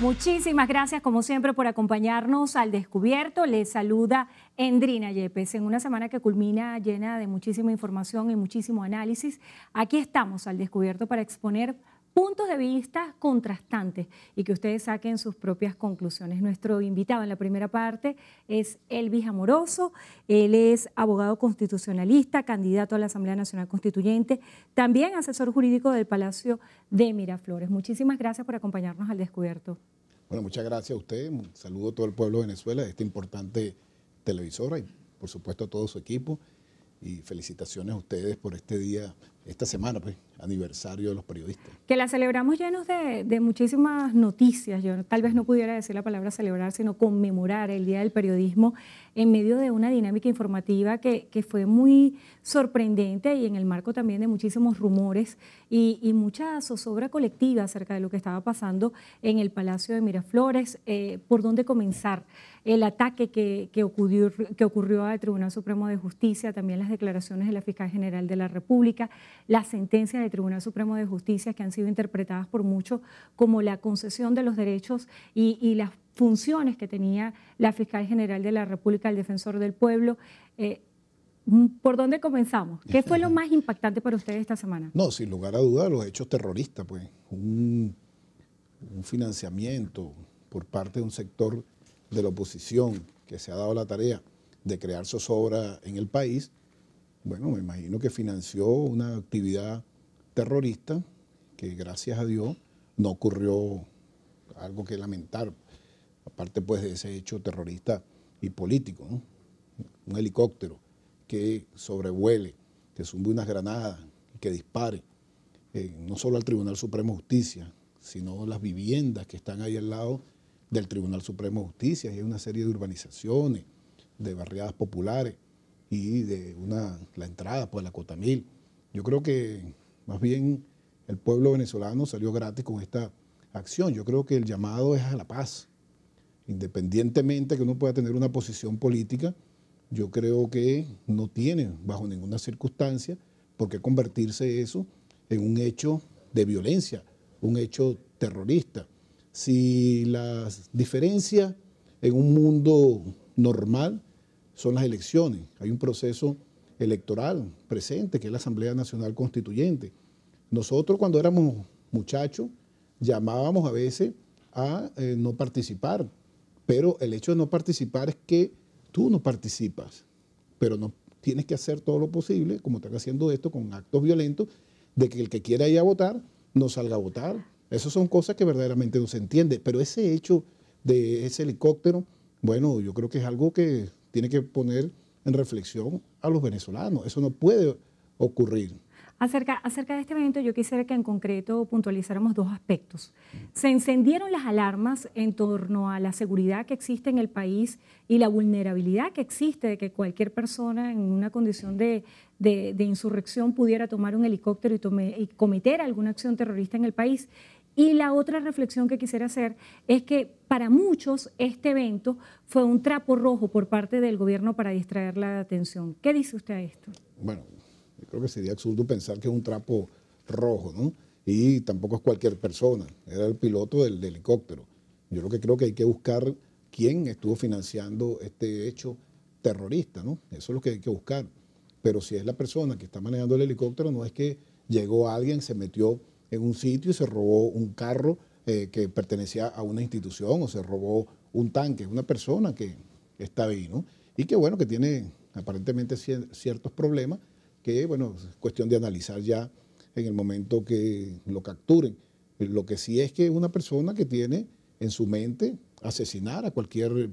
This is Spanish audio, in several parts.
Muchísimas gracias, como siempre, por acompañarnos al Descubierto. Les saluda Endrina Yepes. En una semana que culmina llena de muchísima información y muchísimo análisis, aquí estamos al Descubierto para exponer puntos de vista contrastantes y que ustedes saquen sus propias conclusiones. Nuestro invitado en la primera parte es Elvis Amoroso. Él es abogado constitucionalista, candidato a la Asamblea Nacional Constituyente, también asesor jurídico del Palacio de Miraflores. Muchísimas gracias por acompañarnos al Descubierto. Bueno, muchas gracias a usted. Un saludo a todo el pueblo de Venezuela, de esta importante televisora y por supuesto a todo su equipo. Y felicitaciones a ustedes por este día, esta semana, pues, aniversario de los periodistas. Que la celebramos llenos de muchísimas noticias. Yo tal vez no pudiera decir la palabra celebrar, sino conmemorar el Día del Periodismo en medio de una dinámica informativa que fue muy sorprendente y en el marco también de muchísimos rumores y mucha zozobra colectiva acerca de lo que estaba pasando en el Palacio de Miraflores. ¿Por dónde comenzar? El ataque que ocurrió al Tribunal Supremo de Justicia, también las declaraciones de la Fiscal General de la República, las sentencias del Tribunal Supremo de Justicia que han sido interpretadas por muchos como la concesión de los derechos y las funciones que tenía la Fiscal General de la República, el Defensor del Pueblo. ¿Por dónde comenzamos? ¿Qué fue lo más impactante para ustedes esta semana? No, sin lugar a dudas, los hechos terroristas, pues, un financiamiento por parte de un sector de la oposición que se ha dado la tarea de crear zozobra en el país. Bueno, me imagino que financió una actividad terrorista que, gracias a Dios, no ocurrió algo que lamentar, aparte pues de ese hecho terrorista y político, ¿no? Un helicóptero que sobrevuele, que zumbe unas granadas, que dispare, no solo al Tribunal Supremo de Justicia, sino las viviendas que están ahí al lado del Tribunal Supremo de Justicia, y hay una serie de urbanizaciones, de barriadas populares y de la entrada pues, a la Cotamil. Yo creo que más bien el pueblo venezolano salió gratis con esta acción. Yo creo que el llamado es a la paz. Independientemente que uno pueda tener una posición política, yo creo que no tiene bajo ninguna circunstancia por qué convertirse eso en un hecho de violencia, un hecho terrorista. Si las diferencias en un mundo normal son las elecciones, hay un proceso electoral presente que es la Asamblea Nacional Constituyente. Nosotros cuando éramos muchachos llamábamos a veces a no participar, pero el hecho de no participar es que tú no participas, pero no tienes que hacer todo lo posible, como están haciendo esto con actos violentos, de que el que quiera ir a votar no salga a votar. Esas son cosas que verdaderamente no se entiende, pero ese hecho de ese helicóptero, bueno, yo creo que es algo que tiene que poner en reflexión a los venezolanos. Eso no puede ocurrir. Acerca de este evento, yo quisiera que en concreto puntualizáramos dos aspectos. Se encendieron las alarmas en torno a la seguridad que existe en el país y la vulnerabilidad que existe de que cualquier persona en una condición de insurrección pudiera tomar un helicóptero y cometer alguna acción terrorista en el país. Y la otra reflexión que quisiera hacer es que para muchos este evento fue un trapo rojo por parte del gobierno para distraer la atención. ¿Qué dice usted a esto? Bueno, yo creo que sería absurdo pensar que es un trapo rojo, ¿no? Y tampoco es cualquier persona, era el piloto del helicóptero. Yo lo que creo que hay que buscar quién estuvo financiando este hecho terrorista, ¿no? Eso es lo que hay que buscar. Pero si es la persona que está manejando el helicóptero, no es que llegó alguien, se metió en un sitio y se robó un carro que pertenecía a una institución o se robó un tanque. Es una persona que está ahí, ¿no? Y que, bueno, que tiene aparentemente ciertos problemas que, bueno, es cuestión de analizar ya en el momento que lo capturen. Lo que sí es que es una persona que tiene en su mente asesinar a cualquier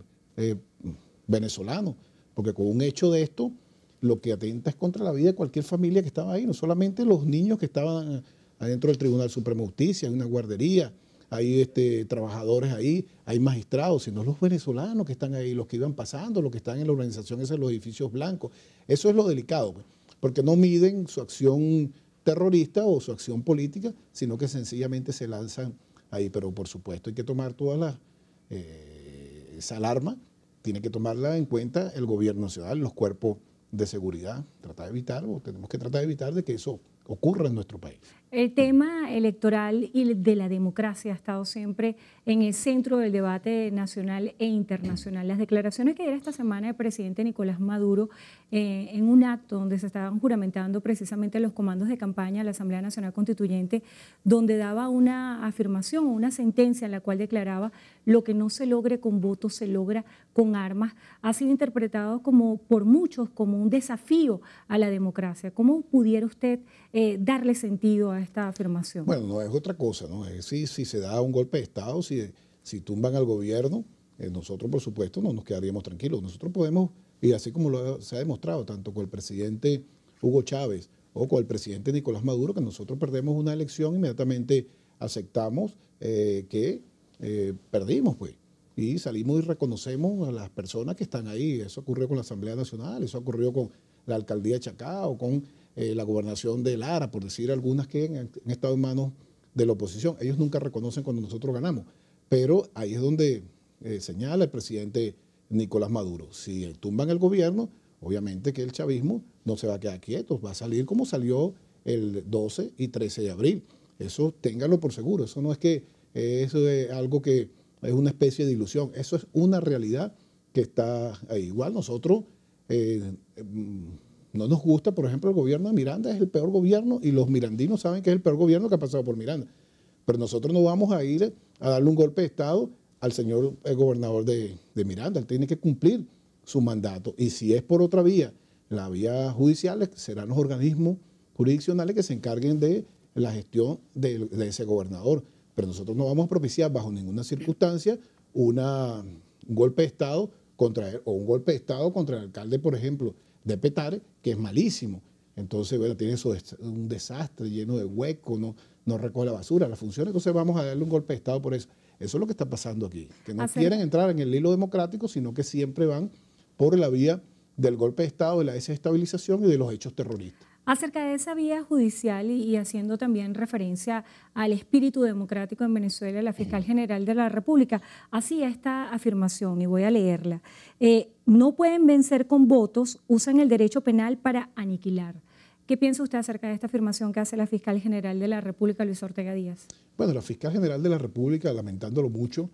venezolano, porque con un hecho de esto, lo que atenta es contra la vida de cualquier familia que estaba ahí, no solamente los niños que estaban adentro del Tribunal Supremo de Justicia, hay una guardería, hay trabajadores ahí, hay magistrados, sino los venezolanos que están ahí, los que iban pasando, los que están en la organización esa de los edificios blancos. Eso es lo delicado, pues, porque no miden su acción terrorista o su acción política, sino que sencillamente se lanzan ahí. Pero por supuesto hay que tomar todas esa alarma, tiene que tomarla en cuenta el gobierno nacional, los cuerpos de seguridad, tenemos que tratar de evitar de que eso ocurra en nuestro país. El tema electoral y de la democracia ha estado siempre en el centro del debate nacional e internacional. Las declaraciones que diera esta semana el presidente Nicolás Maduro en un acto donde se estaban juramentando precisamente los comandos de campaña a la Asamblea Nacional Constituyente, donde daba una afirmación, una sentencia en la cual declaraba lo que no se logre con votos se logra con armas, ha sido interpretado como por muchos como un desafío a la democracia. ¿Cómo pudiera usted darle sentido a esta afirmación? Bueno, no es otra cosa, ¿no? Es si se da un golpe de Estado, si tumban al gobierno, nosotros, por supuesto, no nos quedaríamos tranquilos. Nosotros podemos, y así como se ha demostrado, tanto con el presidente Hugo Chávez o con el presidente Nicolás Maduro, que nosotros perdemos una elección, inmediatamente aceptamos que perdimos, pues. Y salimos y reconocemos a las personas que están ahí. Eso ocurrió con la Asamblea Nacional, eso ocurrió con la alcaldía de Chacao, con la gobernación de Lara, por decir algunas que han estado en manos de la oposición. Ellos nunca reconocen cuando nosotros ganamos, pero ahí es donde señala el presidente Nicolás Maduro. Si tumban el gobierno, obviamente que el chavismo no se va a quedar quieto, va a salir como salió el 12 y 13 de abril. Eso ténganlo por seguro, eso no es que eso es algo que es una especie de ilusión, eso es una realidad que está ahí. Igual nosotros no nos gusta, por ejemplo, el gobierno de Miranda es el peor gobierno y los mirandinos saben que es el peor gobierno que ha pasado por Miranda. Pero nosotros no vamos a ir a darle un golpe de Estado al señor gobernador de Miranda. Él tiene que cumplir su mandato. Y si es por otra vía, la vía judicial, serán los organismos jurisdiccionales que se encarguen de la gestión de ese gobernador. Pero nosotros no vamos a propiciar bajo ninguna circunstancia un golpe de Estado contra él, o un golpe de Estado contra el alcalde, por ejemplo, de Petare, que es malísimo. Entonces, bueno, tiene eso, un desastre lleno de huecos, no recoge la basura, la función. Entonces vamos a darle un golpe de Estado por eso. Eso es lo que está pasando aquí, que no quieren entrar en el hilo democrático, sino que siempre van por la vía del golpe de Estado, de la desestabilización y de los hechos terroristas. Acerca de esa vía judicial y haciendo también referencia al espíritu democrático en Venezuela, la fiscal general de la República hacía esta afirmación y voy a leerla. No pueden vencer con votos, usan el derecho penal para aniquilar. ¿Qué piensa usted acerca de esta afirmación que hace la fiscal general de la República, Luisa Ortega Díaz? Bueno, la fiscal general de la República, lamentándolo mucho,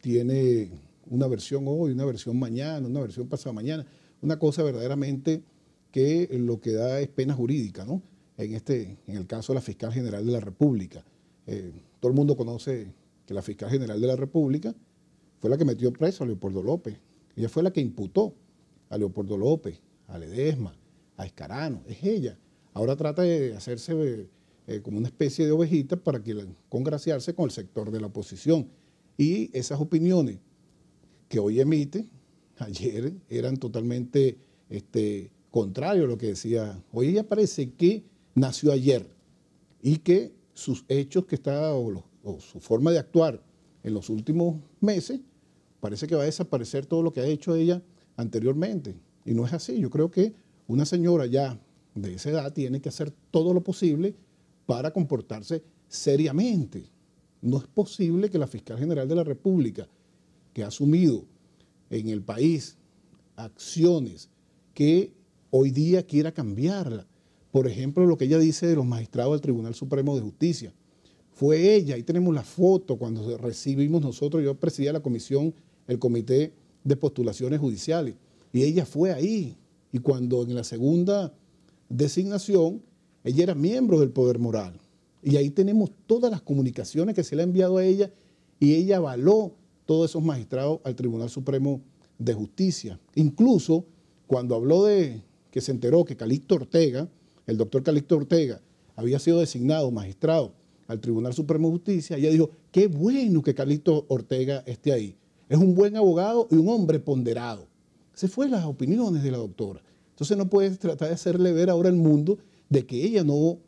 tiene una versión hoy, una versión mañana, una versión pasado mañana, una cosa verdaderamente que lo que da es pena jurídica, ¿no? En el caso de la fiscal general de la República. Todo el mundo conoce que la fiscal general de la República fue la que metió preso a Leopoldo López. Ella fue la que imputó a Leopoldo López, a Ledesma, a Escarano. Es ella. Ahora trata de hacerse como una especie de ovejita para congraciarse con el sector de la oposición. Y esas opiniones que hoy emite, ayer eran totalmente contrario a lo que decía. Hoy ella parece que nació ayer y que sus hechos o su forma de actuar en los últimos meses, parece que va a desaparecer todo lo que ha hecho ella anteriormente. Y no es así. Yo creo que una señora ya de esa edad tiene que hacer todo lo posible para comportarse seriamente. No es posible que la fiscal general de la República, que ha asumido en el país acciones que hoy día quiera cambiarla. Por ejemplo, lo que ella dice de los magistrados del Tribunal Supremo de Justicia. Fue ella, ahí tenemos la foto cuando recibimos nosotros, yo presidía la comisión, el Comité de Postulaciones Judiciales, y ella fue ahí. Y cuando en la segunda designación, ella era miembro del Poder Moral. Y ahí tenemos todas las comunicaciones que se le ha enviado a ella, y ella avaló todos esos magistrados al Tribunal Supremo de Justicia. Incluso cuando habló que se enteró que Calixto Ortega, el doctor Calixto Ortega, había sido designado magistrado al Tribunal Supremo de Justicia, ella dijo, qué bueno que Calixto Ortega esté ahí. Es un buen abogado y un hombre ponderado. Esas fueron las opiniones de la doctora. Entonces no puedes tratar de hacerle ver ahora al mundo de que ella no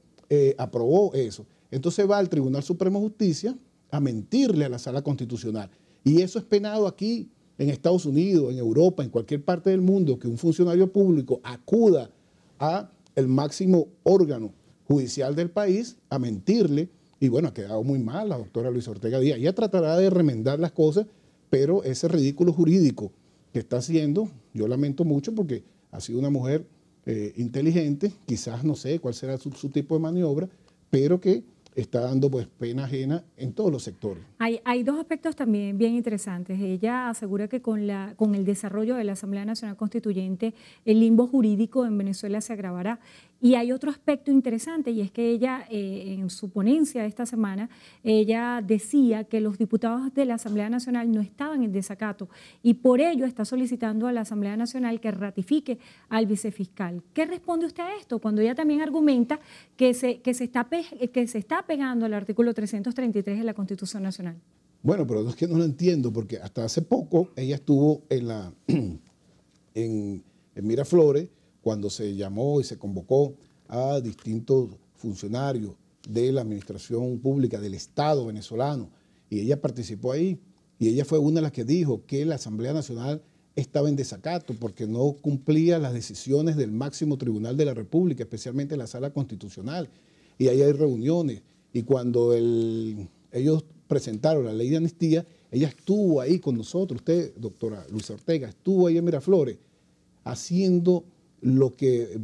aprobó eso. Entonces va al Tribunal Supremo de Justicia a mentirle a la Sala Constitucional. Y eso es penado aquí en Estados Unidos, en Europa, en cualquier parte del mundo, que un funcionario público acuda a el máximo órgano judicial del país a mentirle. Y bueno, ha quedado muy mal la doctora Luisa Ortega Díaz. Ella tratará de remendar las cosas, pero ese ridículo jurídico que está haciendo, yo lamento mucho porque ha sido una mujer inteligente, quizás no sé cuál será su tipo de maniobra, pero que está dando pues pena ajena en todos los sectores. Hay dos aspectos también bien interesantes. Ella asegura que con el desarrollo de la Asamblea Nacional Constituyente, el limbo jurídico en Venezuela se agravará. Y hay otro aspecto interesante, y es que ella, en su ponencia de esta semana, ella decía que los diputados de la Asamblea Nacional no estaban en desacato y por ello está solicitando a la Asamblea Nacional que ratifique al vicefiscal. ¿Qué responde usted a esto? Cuando ella también argumenta que se está pegando al artículo 333 de la Constitución Nacional. Bueno, pero es que no lo entiendo, porque hasta hace poco ella estuvo en Miraflores, cuando se llamó y se convocó a distintos funcionarios de la administración pública del Estado venezolano, y ella participó ahí, y ella fue una de las que dijo que la Asamblea Nacional estaba en desacato porque no cumplía las decisiones del máximo tribunal de la República, especialmente la Sala Constitucional, y ahí hay reuniones, y cuando ellos presentaron la ley de amnistía, ella estuvo ahí con nosotros, usted, doctora Luisa Ortega, estuvo ahí en Miraflores, haciendo lo que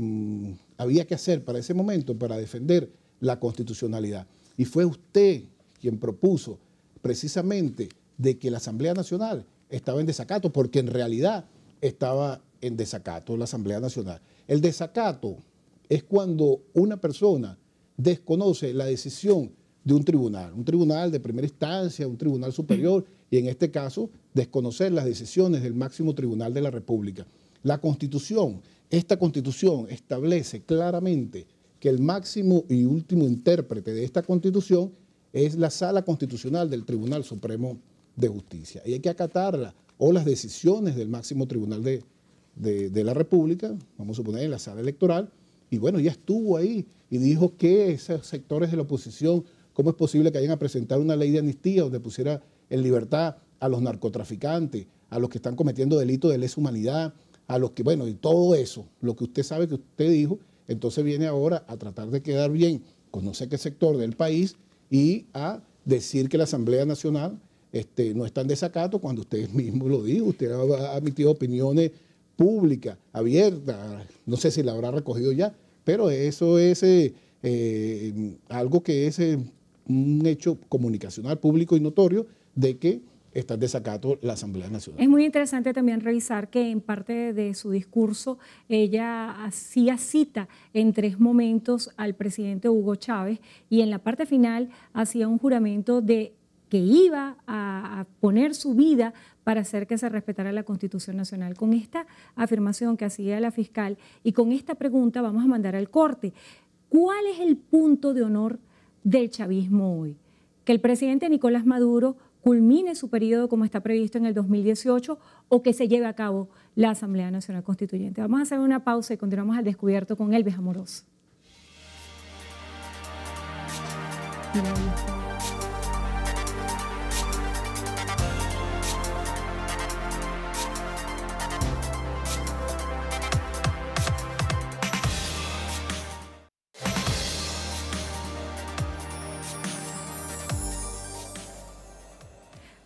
había que hacer para ese momento, para defender la constitucionalidad. Y fue usted quien propuso precisamente de que la Asamblea Nacional estaba en desacato, porque en realidad estaba en desacato la Asamblea Nacional. El desacato es cuando una persona desconoce la decisión de un tribunal de primera instancia, un tribunal superior, y en este caso, desconocer las decisiones del máximo tribunal de la República. La Constitución, esta Constitución establece claramente que el máximo y último intérprete de esta Constitución es la Sala Constitucional del Tribunal Supremo de Justicia. Y hay que acatarla, o las decisiones del máximo tribunal de la República, vamos a suponer en la sala electoral, y bueno, ya estuvo ahí y dijo que esos sectores de la oposición, ¿cómo es posible que vayan a presentar una ley de amnistía donde pusiera en libertad a los narcotraficantes, a los que están cometiendo delitos de lesa humanidad, a los que, bueno, y todo eso, lo que usted sabe que usted dijo, entonces viene ahora a tratar de quedar bien con no sé qué sector del país y a decir que la Asamblea Nacional no está en desacato cuando usted mismo lo dijo, usted ha emitido opiniones públicas, abiertas, no sé si la habrá recogido ya, pero eso es algo que es un hecho comunicacional público y notorio de que está en desacato la Asamblea Nacional. Es muy interesante también revisar que en parte de su discurso ella hacía cita en 3 momentos al presidente Hugo Chávez y en la parte final hacía un juramento de que iba a poner su vida para hacer que se respetara la Constitución Nacional. Con esta afirmación que hacía la fiscal y con esta pregunta vamos a mandar al corte. ¿Cuál es el punto de honor del chavismo hoy? Que el presidente Nicolás Maduro culmine su periodo como está previsto en el 2018 o que se lleve a cabo la Asamblea Nacional Constituyente. Vamos a hacer una pausa y continuamos al descubierto con Elvis Amoroso.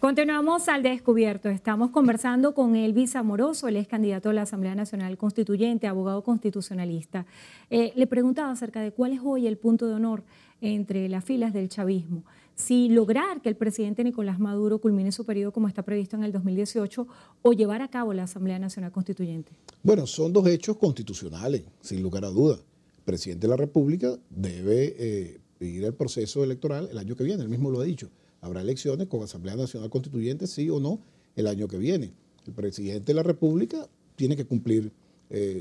Continuamos al descubierto. Estamos conversando con Elvis Amoroso, él es candidato a la Asamblea Nacional Constituyente, abogado constitucionalista. Le preguntaba acerca de cuál es hoy el punto de honor entre las filas del chavismo. Si lograr que el presidente Nicolás Maduro culmine su periodo como está previsto en el 2018 o llevar a cabo la Asamblea Nacional Constituyente. Bueno, son dos hechos constitucionales, sin lugar a dudas. El presidente de la República debe ir al proceso electoral el año que viene, él mismo lo ha dicho. Habrá elecciones con Asamblea Nacional Constituyente, sí o no, el año que viene. El presidente de la República tiene que cumplir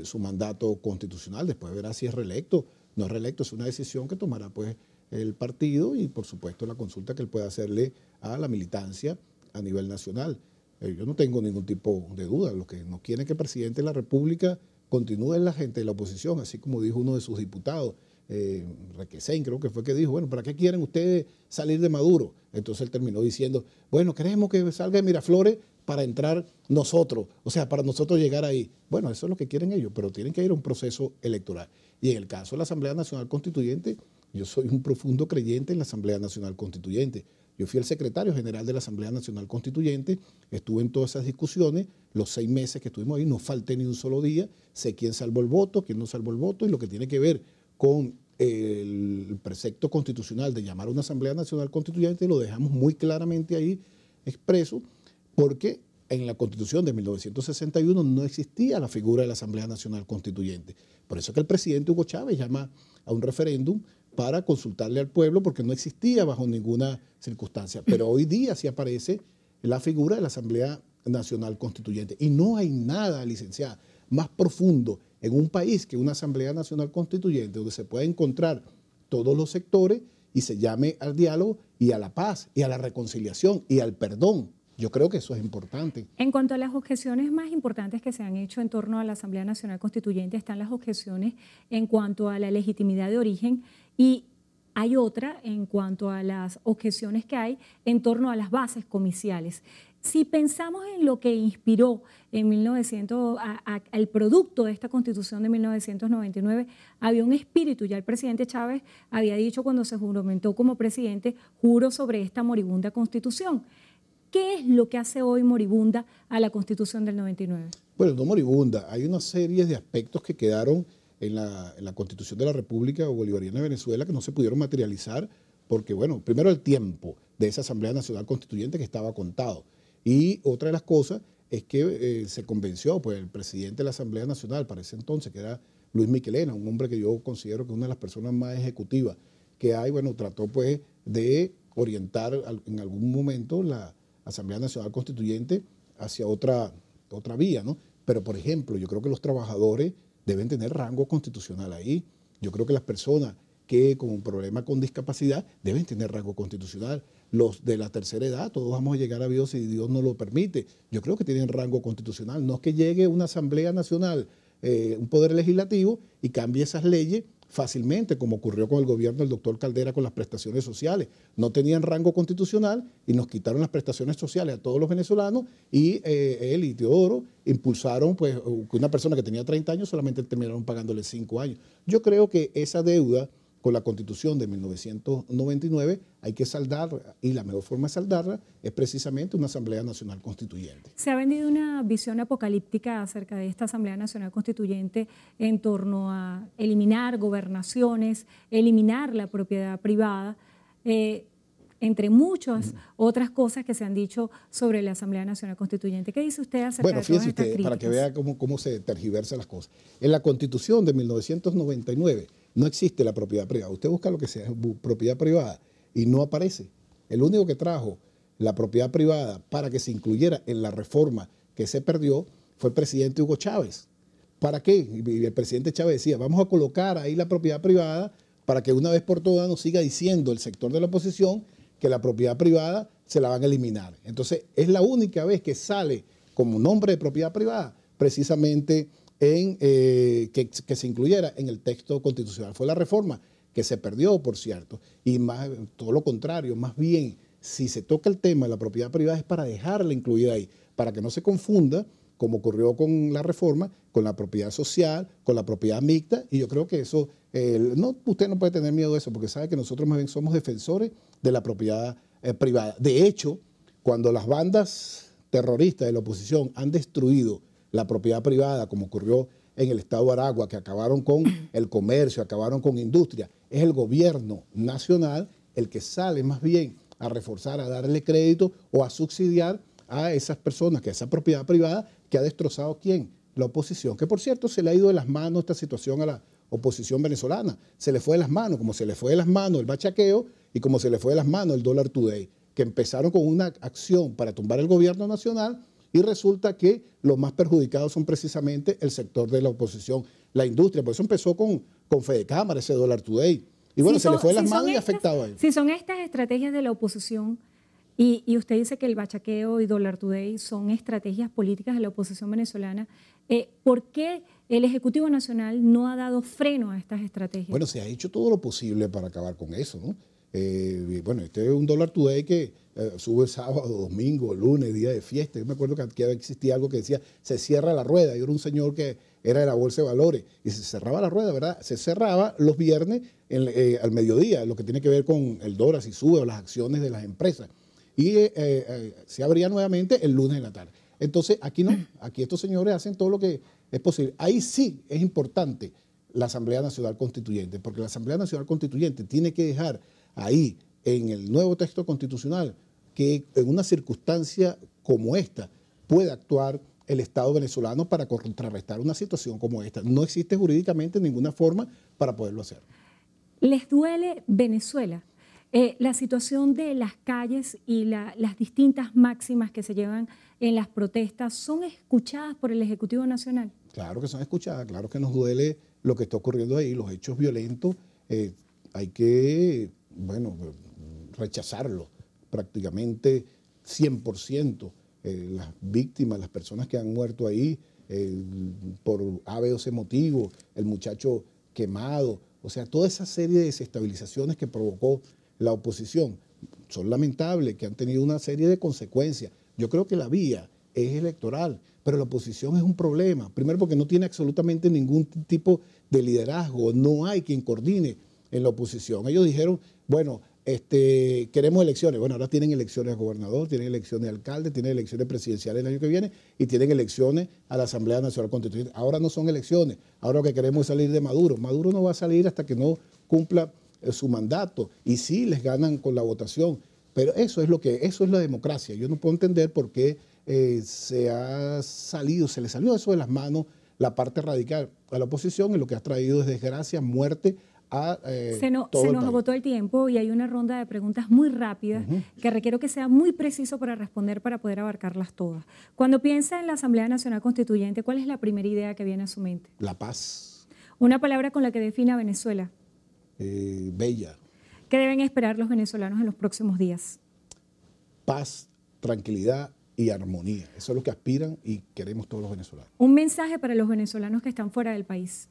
su mandato constitucional, después verá si es reelecto. No es reelecto, es una decisión que tomará pues el partido y por supuesto la consulta que él pueda hacerle a la militancia a nivel nacional. Yo no tengo ningún tipo de duda. Lo que no quiere que el presidente de la República continúe en la gente de la oposición, así como dijo uno de sus diputados, Requesén, creo que fue que dijo, bueno, ¿para qué quieren ustedes salir de Maduro? Entonces él terminó diciendo, bueno, queremos que salga de Miraflores para entrar nosotros, o sea, para nosotros llegar ahí. Bueno, eso es lo que quieren ellos, pero tienen que ir a un proceso electoral. Y en el caso de la Asamblea Nacional Constituyente, yo soy un profundo creyente en la Asamblea Nacional Constituyente. Yo fui el secretario general de la Asamblea Nacional Constituyente, estuve en todas esas discusiones, los 6 meses que estuvimos ahí, no falté ni un solo día, sé quién salvó el voto, quién no salvó el voto, y lo que tiene que ver con el precepto constitucional de llamar a una Asamblea Nacional Constituyente lo dejamos muy claramente ahí expreso, porque en la Constitución de 1961 no existía la figura de la Asamblea Nacional Constituyente. Por eso es que el presidente Hugo Chávez llama a un referéndum para consultarle al pueblo, porque no existía bajo ninguna circunstancia. Pero hoy día sí aparece la figura de la Asamblea Nacional Constituyente. Y no hay nada, licenciada, más profundo en un país que una Asamblea Nacional Constituyente, donde se pueda encontrar todos los sectores y se llame al diálogo y a la paz y a la reconciliación y al perdón. Yo creo que eso es importante. En cuanto a las objeciones más importantes que se han hecho en torno a la Asamblea Nacional Constituyente, están las objeciones en cuanto a la legitimidad de origen y hay otra en cuanto a las objeciones que hay en torno a las bases comiciales. Si pensamos en lo que inspiró en 1900 al producto de esta Constitución de 1999, había un espíritu. Ya el presidente Chávez había dicho cuando se juramentó como presidente, juro sobre esta moribunda Constitución. ¿Qué es lo que hace hoy moribunda a la Constitución del 99? Bueno, no moribunda. Hay una serie de aspectos que quedaron en la Constitución de la República Bolivariana de Venezuela que no se pudieron materializar porque, bueno, primero el tiempo de esa Asamblea Nacional Constituyente que estaba contado. Y otra de las cosas es que se convenció, pues el presidente de la Asamblea Nacional para ese entonces, que era Luis Miquelena, un hombre que yo considero que es una de las personas más ejecutivas que hay, bueno, trató pues de orientar en algún momento la Asamblea Nacional Constituyente hacia otra vía, ¿no? Pero, por ejemplo, yo creo que los trabajadores deben tener rango constitucional ahí. Yo creo que las personas que con un problema con discapacidad deben tener rango constitucional. Los de la tercera edad, todos vamos a llegar a Dios si Dios nos lo permite. Yo creo que tienen rango constitucional. No es que llegue una Asamblea Nacional, un poder legislativo y cambie esas leyes fácilmente, como ocurrió con el gobierno del doctor Caldera con las prestaciones sociales. No tenían rango constitucional y nos quitaron las prestaciones sociales a todos los venezolanos y él y Teodoro impulsaron pues que una persona que tenía 30 años solamente terminaron pagándole 5 años. Yo creo que esa deuda con la Constitución de 1999 hay que saldarla y la mejor forma de saldarla es precisamente una Asamblea Nacional Constituyente. Se ha vendido una visión apocalíptica acerca de esta Asamblea Nacional Constituyente en torno a eliminar gobernaciones, eliminar la propiedad privada, entre muchas otras cosas que se han dicho sobre la Asamblea Nacional Constituyente. ¿Qué dice usted acerca de todas estas críticas? Bueno, fíjese usted, para que vea cómo se tergiversan las cosas. En la Constitución de 1999 no existe la propiedad privada. Usted busca lo que sea propiedad privada y no aparece. El único que trajo la propiedad privada para que se incluyera en la reforma que se perdió fue el presidente Hugo Chávez. ¿Para qué? Y el presidente Chávez decía, vamos a colocar ahí la propiedad privada para que una vez por todas nos siga diciendo el sector de la oposición que la propiedad privada se la van a eliminar. Entonces, es la única vez que sale como nombre de propiedad privada precisamente en que se incluyera en el texto constitucional. Fue la reforma que se perdió, por cierto, y más todo lo contrario, más bien, si se toca el tema de la propiedad privada es para dejarla incluida ahí, para que no se confunda, como ocurrió con la reforma, con la propiedad social, con la propiedad mixta, y yo creo que eso, usted no puede tener miedo de eso, porque sabe que nosotros más bien somos defensores de la propiedad privada. De hecho, cuando las bandas terroristas de la oposición han destruido la propiedad privada, como ocurrió en el estado de Aragua, que acabaron con el comercio, acabaron con industria, es el gobierno nacional el que sale más bien a reforzar, a darle crédito o a subsidiar a esas personas, que esa propiedad privada que ha destrozado ¿quién? La oposición, que por cierto se le ha ido de las manos esta situación a la oposición venezolana, se le fue de las manos, como se le fue de las manos el bachaqueo y como se le fue de las manos el Dollar Today, que empezaron con una acción para tumbar el gobierno nacional y resulta que los más perjudicados son precisamente el sector de la oposición, la industria, por eso empezó con Fedecámara, ese Dollar Today, y bueno, se le fue de las manos y afectado a ellos. Si son estas estrategias de la oposición, y usted dice que el bachaqueo y Dollar Today son estrategias políticas de la oposición venezolana, ¿por qué el Ejecutivo Nacional no ha dado freno a estas estrategias? Bueno, se ha hecho todo lo posible para acabar con eso, ¿no? Bueno, este es un Dollar Today que sube sábado, domingo, lunes, día de fiesta. Yo me acuerdo que existía algo que decía, se cierra la rueda. Yo era un señor que era de la Bolsa de Valores y se cerraba la rueda, ¿verdad? Se cerraba los viernes al mediodía, lo que tiene que ver con el dólar, si sube o las acciones de las empresas. Y se abría nuevamente el lunes en la tarde. Entonces, aquí no, aquí estos señores hacen todo lo que es posible. Ahí sí es importante la Asamblea Nacional Constituyente, porque la Asamblea Nacional Constituyente tiene que dejar ahí en el nuevo texto constitucional que en una circunstancia como esta pueda actuar el Estado venezolano para contrarrestar una situación como esta. No existe jurídicamente ninguna forma para poderlo hacer. ¿Les duele Venezuela? La situación de las calles y las distintas máximas que se llevan en las protestas son escuchadas por el Ejecutivo Nacional. Claro que son escuchadas, claro que nos duele lo que está ocurriendo ahí, los hechos violentos, hay que, bueno, rechazarlo prácticamente 100%. Las víctimas, las personas que han muerto ahí por A, B o C motivo, el muchacho quemado, o sea, toda esa serie de desestabilizaciones que provocó la oposición son lamentables, que han tenido una serie de consecuencias. Yo creo que la vía es electoral, pero la oposición es un problema. Primero porque no tiene absolutamente ningún tipo de liderazgo, no hay quien coordine en la oposición. Ellos dijeron, bueno, queremos elecciones. Bueno, ahora tienen elecciones a gobernador, tienen elecciones de alcalde, tienen elecciones presidenciales el año que viene y tienen elecciones a la Asamblea Nacional Constituyente. Ahora no son elecciones, ahora lo que queremos es salir de Maduro. Maduro no va a salir hasta que no cumpla su mandato y sí les ganan con la votación. Pero eso es la democracia. Yo no puedo entender por qué se le salió eso de las manos la parte radical a la oposición y lo que ha traído es desgracia, muerte a se nos agotó el tiempo y hay una ronda de preguntas muy rápidas que requiero que sea muy preciso para responder para poder abarcarlas todas. Cuando piensa en la Asamblea Nacional Constituyente, ¿cuál es la primera idea que viene a su mente? La paz. Una palabra con la que defina a Venezuela. Bella. ¿Qué deben esperar los venezolanos en los próximos días? Paz, tranquilidad y armonía. Eso es lo que aspiran y queremos todos los venezolanos. Un mensaje para los venezolanos que están fuera del país.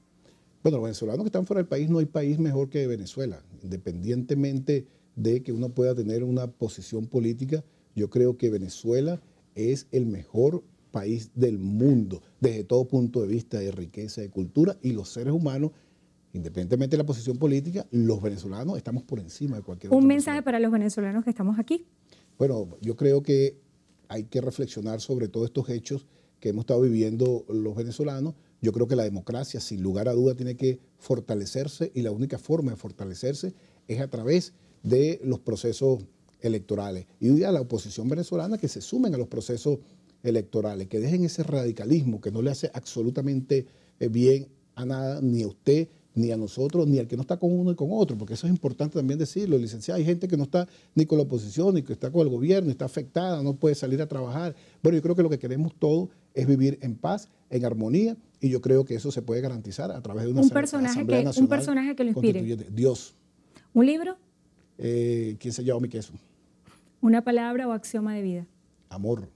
Bueno, los venezolanos que están fuera del país, no hay país mejor que Venezuela. Independientemente de que uno pueda tener una posición política, yo creo que Venezuela es el mejor país del mundo, desde todo punto de vista de riqueza, de cultura, y los seres humanos, independientemente de la posición política, los venezolanos estamos por encima de cualquier otra Un mensaje persona. para los venezolanos que estamos aquí. Bueno, yo creo que hay que reflexionar sobre todos estos hechos que hemos estado viviendo los venezolanos. Yo creo que la democracia, sin lugar a duda, tiene que fortalecerse y la única forma de fortalecerse es a través de los procesos electorales. Y a la oposición venezolana que se sumen a los procesos electorales, que dejen ese radicalismo que no le hace absolutamente bien a nada, ni a usted, ni a nosotros, ni al que no está con uno y con otro, porque eso es importante también decirlo, licenciada. Hay gente que no está ni con la oposición, ni que está con el gobierno, está afectada, no puede salir a trabajar. Bueno, yo creo que lo que queremos todos es vivir en paz, en armonía, y yo creo que eso se puede garantizar a través de una Asamblea Nacional. Un personaje que lo inspire. Dios. ¿Un libro? ¿Quién se llama mi queso? ¿Una palabra o axioma de vida? Amor.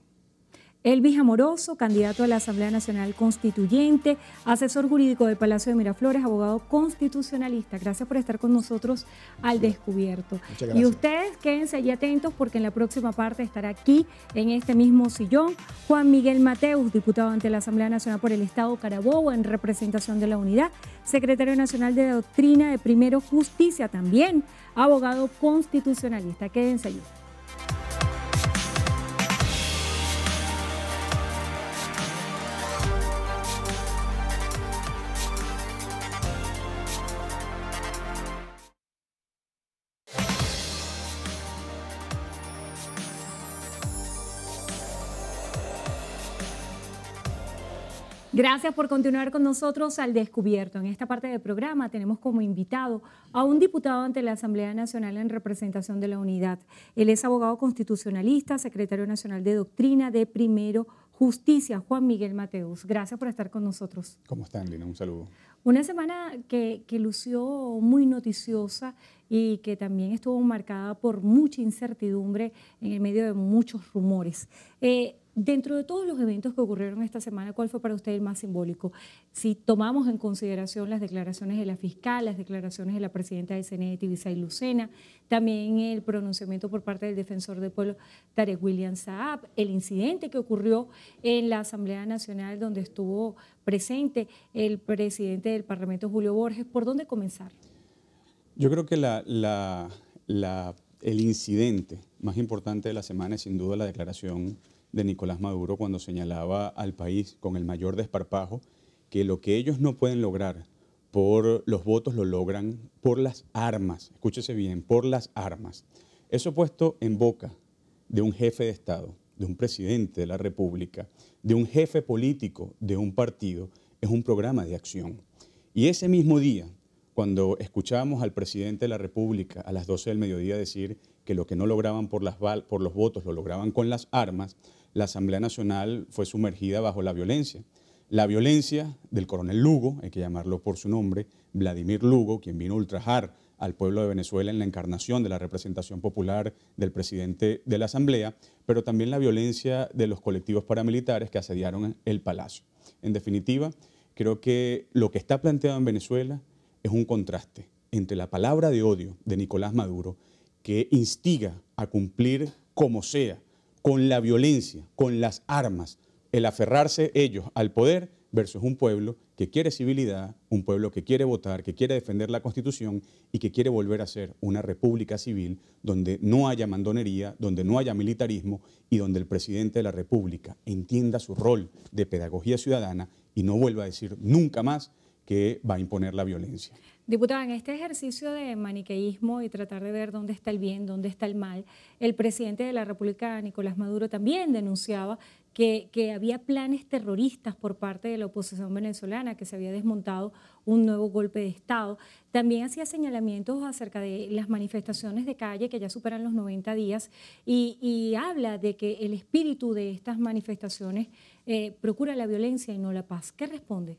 Elvis Amoroso, candidato a la Asamblea Nacional Constituyente, asesor jurídico del Palacio de Miraflores, abogado constitucionalista. Gracias por estar con nosotros al descubierto. Muchas gracias. Y ustedes quédense allí atentos porque en la próxima parte estará aquí, en este mismo sillón, Juan Miguel Mateus, diputado ante la Asamblea Nacional por el Estado Carabobo en representación de la Unidad, secretario nacional de Doctrina de Primero Justicia, también abogado constitucionalista. Quédense allí. Gracias por continuar con nosotros al descubierto. En esta parte del programa tenemos como invitado a un diputado ante la Asamblea Nacional en representación de la Unidad. Él es abogado constitucionalista, secretario nacional de Doctrina de Primero Justicia, Juan Miguel Mateus. Gracias por estar con nosotros. ¿Cómo están, Lina? Un saludo. Una semana que lució muy noticiosa y que también estuvo marcada por mucha incertidumbre en el medio de muchos rumores. Dentro de todos los eventos que ocurrieron esta semana, ¿cuál fue para usted el más simbólico? Si tomamos en consideración las declaraciones de la fiscal, las declaraciones de la presidenta del CNE, Tibisay Lucena, también el pronunciamiento por parte del defensor del pueblo, Tarek William Saab, el incidente que ocurrió en la Asamblea Nacional donde estuvo presente el presidente del Parlamento, Julio Borges, ¿por dónde comenzar? Yo creo que el incidente más importante de la semana es sin duda la declaración de Nicolás Maduro cuando señalaba al país con el mayor desparpajo que lo que ellos no pueden lograr por los votos lo logran por las armas. Escúchese bien, por las armas. Eso puesto en boca de un jefe de Estado, de un presidente de la República, de un jefe político de un partido, es un programa de acción. Y ese mismo día, cuando escuchábamos al presidente de la República a las 12 del mediodía decir que lo que no lograban por los votos lo lograban con las armas, la Asamblea Nacional fue sumergida bajo la violencia. La violencia del coronel Lugo, hay que llamarlo por su nombre, Vladimir Lugo, quien vino a ultrajar al pueblo de Venezuela en la encarnación de la representación popular del presidente de la Asamblea, pero también la violencia de los colectivos paramilitares que asediaron el Palacio. En definitiva, creo que lo que está planteado en Venezuela es un contraste entre la palabra de odio de Nicolás Maduro, que instiga a cumplir como sea, con la violencia, con las armas, el aferrarse ellos al poder versus un pueblo que quiere civilidad, un pueblo que quiere votar, que quiere defender la Constitución y que quiere volver a ser una república civil donde no haya mandonería, donde no haya militarismo y donde el presidente de la República entienda su rol de pedagogía ciudadana y no vuelva a decir nunca más que va a imponer la violencia. Diputada, en este ejercicio de maniqueísmo y tratar de ver dónde está el bien, dónde está el mal, el presidente de la República, Nicolás Maduro, también denunciaba que había planes terroristas por parte de la oposición venezolana, que se había desmontado un nuevo golpe de Estado. También hacía señalamientos acerca de las manifestaciones de calle que ya superan los 90 días y habla de que el espíritu de estas manifestaciones procura la violencia y no la paz. ¿Qué responde?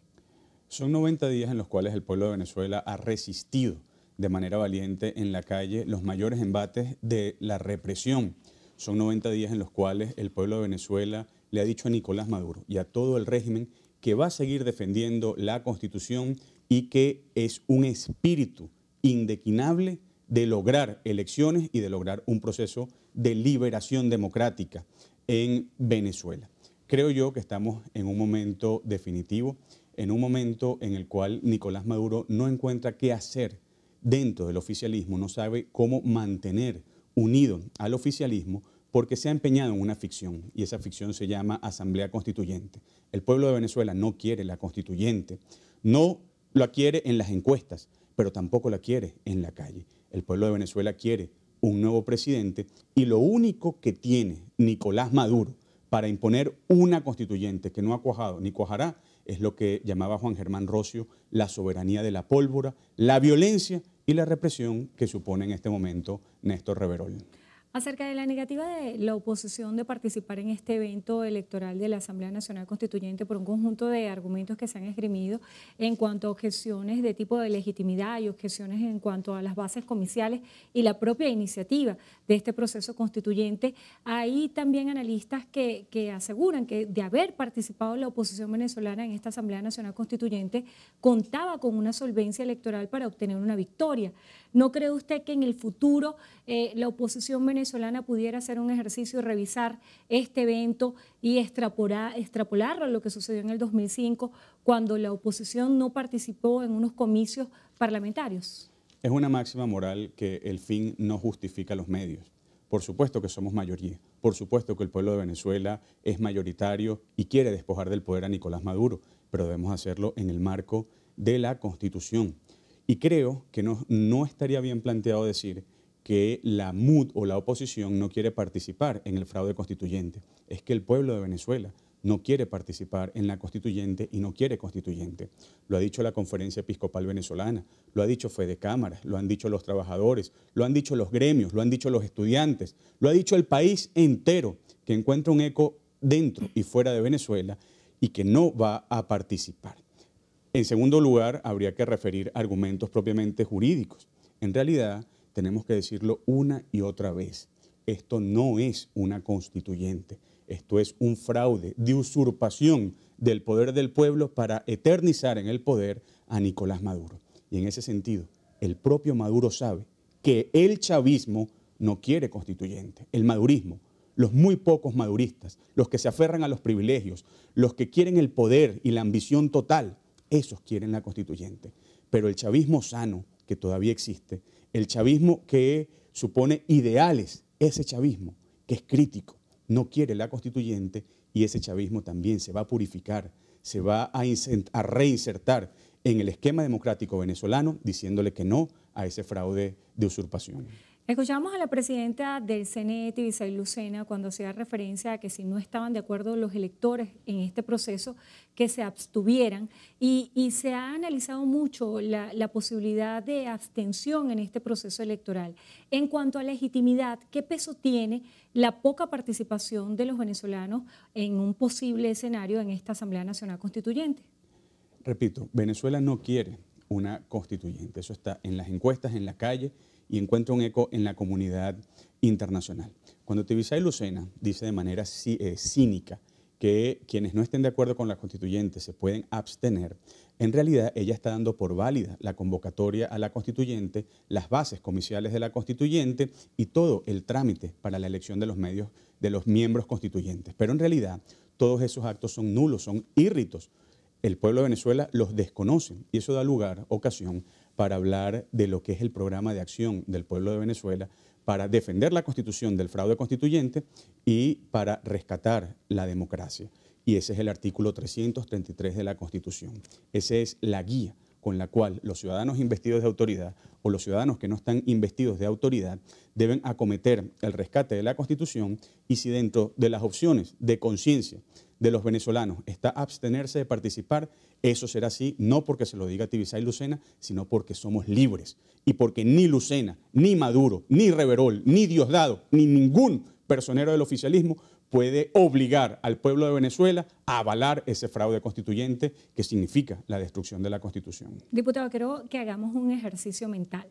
Son 90 días en los cuales el pueblo de Venezuela ha resistido de manera valiente en la calle los mayores embates de la represión. Son 90 días en los cuales el pueblo de Venezuela le ha dicho a Nicolás Maduro y a todo el régimen que va a seguir defendiendo la Constitución y que es un espíritu indeclinable de lograr elecciones y de lograr un proceso de liberación democrática en Venezuela. Creo yo que estamos en un momento definitivo, en un momento en el cual Nicolás Maduro no encuentra qué hacer dentro del oficialismo, no sabe cómo mantener unido al oficialismo porque se ha empeñado en una ficción y esa ficción se llama Asamblea Constituyente. El pueblo de Venezuela no quiere la constituyente, no la quiere en las encuestas, pero tampoco la quiere en la calle. El pueblo de Venezuela quiere un nuevo presidente y lo único que tiene Nicolás Maduro para imponer una constituyente que no ha cuajado ni cuajará es lo que llamaba Juan Germán Rocio la soberanía de la pólvora, la violencia y la represión que supone en este momento Néstor Reverol. Acerca de la negativa de la oposición de participar en este evento electoral de la Asamblea Nacional Constituyente por un conjunto de argumentos que se han esgrimido en cuanto a objeciones de tipo de legitimidad y objeciones en cuanto a las bases comiciales y la propia iniciativa de este proceso constituyente, hay también analistas que aseguran que de haber participado la oposición venezolana en esta Asamblea Nacional Constituyente contaba con una solvencia electoral para obtener una victoria. ¿No cree usted que en el futuro la oposición venezolana pudiera hacer un ejercicio y revisar este evento y extrapolarlo a lo que sucedió en el 2005 cuando la oposición no participó en unos comicios parlamentarios? Es una máxima moral que el fin no justifica los medios. Por supuesto que somos mayoría, por supuesto que el pueblo de Venezuela es mayoritario y quiere despojar del poder a Nicolás Maduro, pero debemos hacerlo en el marco de la Constitución. Y creo que no estaría bien planteado decir que la MUD o la oposición no quiere participar en el fraude constituyente. Es que el pueblo de Venezuela no quiere participar en la constituyente y no quiere constituyente. Lo ha dicho la Conferencia Episcopal Venezolana, lo ha dicho Fede Cámaras, lo han dicho los trabajadores, lo han dicho los gremios, lo han dicho los estudiantes, lo ha dicho el país entero, que encuentra un eco dentro y fuera de Venezuela y que no va a participar. En segundo lugar, habría que referir argumentos propiamente jurídicos. En realidad, tenemos que decirlo una y otra vez. Esto no es una constituyente. Esto es un fraude de usurpación del poder del pueblo para eternizar en el poder a Nicolás Maduro. Y en ese sentido, el propio Maduro sabe que el chavismo no quiere constituyente. El madurismo, los muy pocos maduristas, los que se aferran a los privilegios, los que quieren el poder y la ambición total, esos quieren la constituyente. Pero el chavismo sano, que todavía existe, el chavismo que supone ideales, ese chavismo que es crítico, no quiere la constituyente y ese chavismo también se va a purificar, se va a reinsertar en el esquema democrático venezolano, diciéndole que no a ese fraude de usurpación. Escuchamos a la presidenta del CNE, Tibisay Lucena, cuando hacía referencia a que si no estaban de acuerdo los electores en este proceso, que se abstuvieran. Y se ha analizado mucho la posibilidad de abstención en este proceso electoral. En cuanto a legitimidad, ¿qué peso tiene la poca participación de los venezolanos en un posible escenario en esta Asamblea Nacional Constituyente? Repito, Venezuela no quiere una constituyente. Eso está en las encuestas, en la calle, y encuentra un eco en la comunidad internacional. Cuando Tibisay Lucena dice de manera cínica que quienes no estén de acuerdo con la constituyente se pueden abstener, en realidad ella está dando por válida la convocatoria a la constituyente, las bases comiciales de la constituyente y todo el trámite para la elección de los miembros constituyentes. Pero en realidad todos esos actos son nulos, son írritos. El pueblo de Venezuela los desconoce y eso da lugar, ocasión, para hablar de lo que es el programa de acción del pueblo de Venezuela para defender la Constitución del fraude constituyente y para rescatar la democracia. Y ese es el artículo 333 de la Constitución. Esa es la guía con la cual los ciudadanos investidos de autoridad o los ciudadanos que no están investidos de autoridad deben acometer el rescate de la Constitución, y si dentro de las opciones de conciencia de los venezolanos está abstenerse de participar, eso será así, no porque se lo diga Tibisay Lucena, sino porque somos libres y porque ni Lucena, ni Maduro, ni Reverol, ni Diosdado, ni ningún personero del oficialismo puede obligar al pueblo de Venezuela a avalar ese fraude constituyente que significa la destrucción de la Constitución. Diputado, quiero que hagamos un ejercicio mental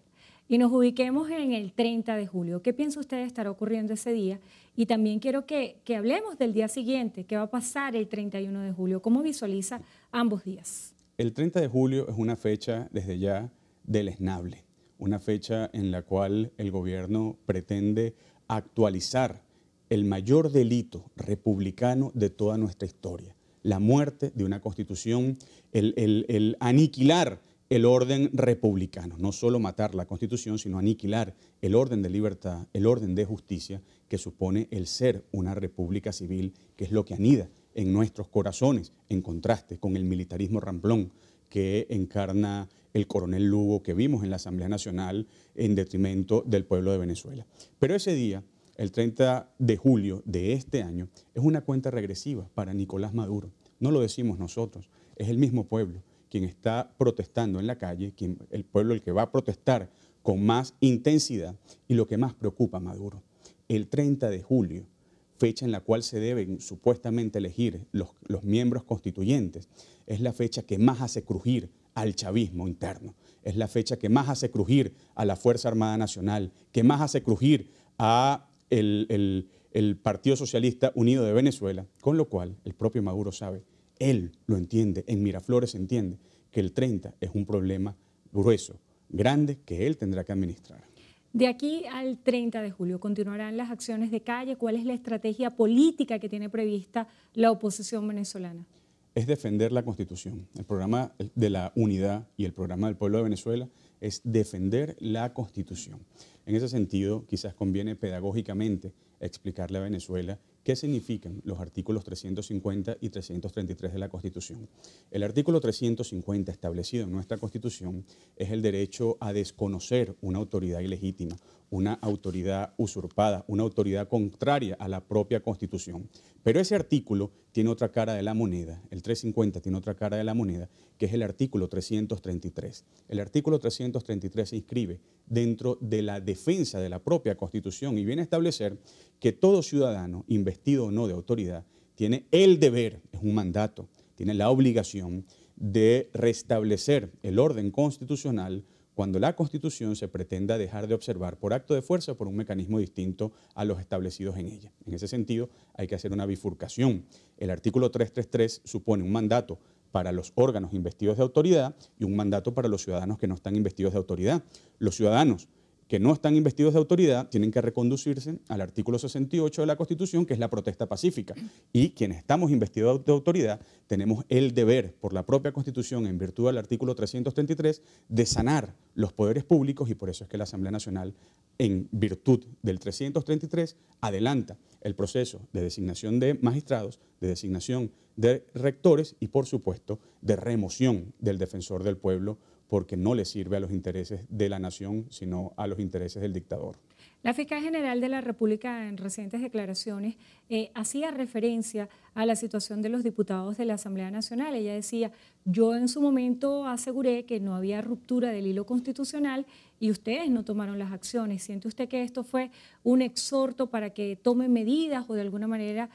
y nos ubiquemos en el 30 de julio. ¿Qué piensa usted estará ocurriendo ese día? Y también quiero que hablemos del día siguiente, ¿qué va a pasar el 31 de julio? ¿Cómo visualiza ambos días? El 30 de julio es una fecha desde ya deleznable, una fecha en la cual el gobierno pretende actualizar el mayor delito republicano de toda nuestra historia, la muerte de una constitución, el aniquilar el orden republicano, no solo matar la Constitución, sino aniquilar el orden de libertad, el orden de justicia que supone el ser una república civil, que es lo que anida en nuestros corazones, en contraste con el militarismo ramplón que encarna el coronel Lugo que vimos en la Asamblea Nacional en detrimento del pueblo de Venezuela. Pero ese día, el 30 de julio de este año, es una cuenta regresiva para Nicolás Maduro. No lo decimos nosotros, es el mismo pueblo quien está protestando en la calle, el pueblo el que va a protestar con más intensidad. Y lo que más preocupa a Maduro, el 30 de julio, fecha en la cual se deben supuestamente elegir los miembros constituyentes, es la fecha que más hace crujir al chavismo interno, es la fecha que más hace crujir a la Fuerza Armada Nacional, que más hace crujir a el Partido Socialista Unido de Venezuela, con lo cual el propio Maduro sabe, él lo entiende, en Miraflores entiende que el 30 es un problema grueso, grande, que él tendrá que administrar. De aquí al 30 de julio, ¿continuarán las acciones de calle? ¿Cuál es la estrategia política que tiene prevista la oposición venezolana? Es defender la Constitución. El programa de la unidad y el programa del pueblo de Venezuela es defender la Constitución. En ese sentido, quizás conviene pedagógicamente explicarle a Venezuela qué significan los artículos 350 y 333 de la Constitución. El artículo 350 establecido en nuestra Constitución es el derecho a desconocer una autoridad ilegítima, una autoridad usurpada, una autoridad contraria a la propia Constitución. Pero ese artículo tiene otra cara de la moneda, el 350 tiene otra cara de la moneda, que es el artículo 333. El artículo 333 se inscribe dentro de la defensa de la propia Constitución y viene a establecer que todo ciudadano, investido o no de autoridad, tiene el deber, es un mandato, tiene la obligación de restablecer el orden constitucional cuando la Constitución se pretenda dejar de observar por acto de fuerza o por un mecanismo distinto a los establecidos en ella. En ese sentido, hay que hacer una bifurcación. El artículo 333 supone un mandato para los órganos investidos de autoridad y un mandato para los ciudadanos que no están investidos de autoridad. Los ciudadanos que no están investidos de autoridad tienen que reconducirse al artículo 68 de la Constitución, que es la protesta pacífica. Y quienes estamos investidos de autoridad tenemos el deber, por la propia Constitución, en virtud del artículo 333, de sanar los poderes públicos, y por eso es que la Asamblea Nacional, en virtud del 333, adelanta el proceso de designación de magistrados, de designación de rectores y, por supuesto, de remoción del defensor del pueblo, porque no le sirve a los intereses de la nación, sino a los intereses del dictador. La fiscal general de la República en recientes declaraciones hacía referencia a la situación de los diputados de la Asamblea Nacional. Ella decía, yo en su momento aseguré que no había ruptura del hilo constitucional y ustedes no tomaron las acciones. ¿Siente usted que esto fue un exhorto para que tomen medidas o de alguna manera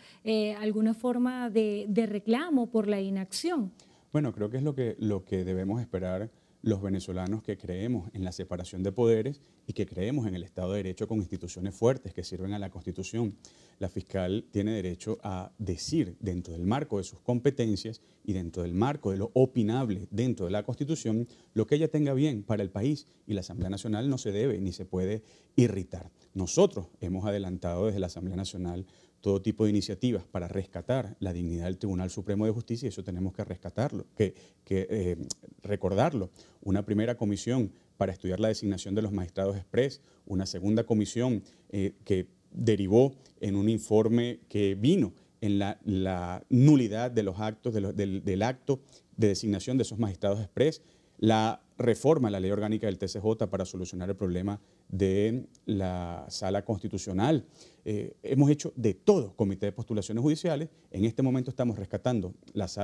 alguna forma de reclamo por la inacción? Bueno, creo que es lo que debemos esperar los venezolanos que creemos en la separación de poderes y que creemos en el Estado de Derecho con instituciones fuertes que sirven a la Constitución. La fiscal tiene derecho a decir, dentro del marco de sus competencias y dentro del marco de lo opinable dentro de la Constitución, lo que ella tenga bien para el país, y la Asamblea Nacional no se debe ni se puede irritar. Nosotros hemos adelantado desde la Asamblea Nacional todo tipo de iniciativas para rescatar la dignidad del Tribunal Supremo de Justicia, y eso tenemos que rescatarlo, recordarlo. Una primera comisión para estudiar la designación de los magistrados express, una segunda comisión que derivó en un informe que vino en la nulidad de los actos, del acto de designación de esos magistrados express, la reforma a la ley orgánica del TCJ para solucionar el problema de la sala constitucional. Hemos hecho de todo, comité de postulaciones judiciales. En este momento estamos rescatando